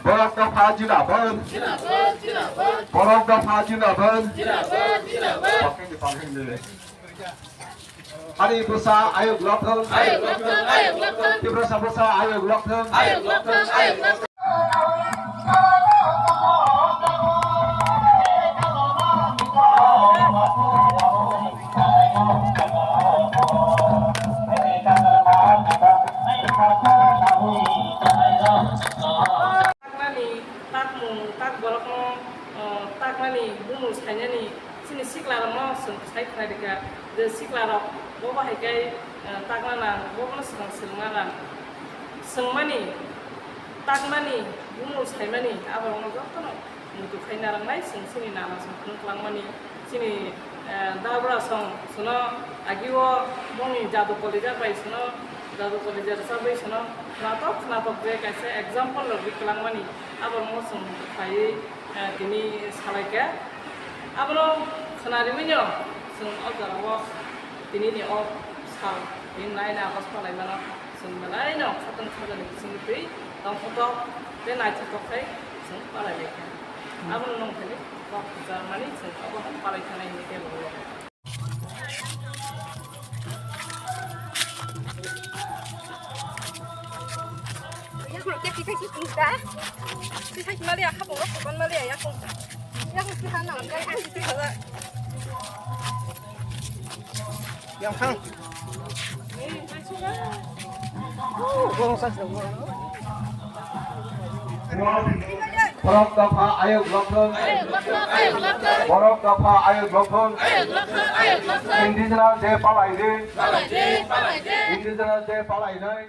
Borok Dapa Jinaben, Borok Dapa Jinaben, Hari Bursa Ayub Loktheng, Di Bursa Ayub Loktheng, tak borok tak nani bumu sanya ni sini siklarong no sung sai kena deka de siklarong bo bahai kai tak nana bo no sung selngara sengmani tak mani bumu sai mani abarong no jotto no mutu khai narang nai sung sini nama sung klang mani sini dabra song suno agiwo mongi jadu kolejar bai suno jadu kolejar sabai suno natok be kaise example lo biklang mani abarong no sung khai kini salaika abro khenari minyo sung ojarawo kini ni o sal in nai na pas palai mana sung malai no satang khajani sing pri tong photo be nai chatok kai sung palai leka abro nong khali ko jarmani sung abo palai khanai ni ke lo Kita Maria, apa orang bukan Maria ya kong, ya kong kita nak kan kita ada. Yang hang. Gong sa semua. Borok Dapa Ayub Loktheng, Borok Dapa Ayub Loktheng, Indigenous Day Palai Day, Indigenous Day Palai Day.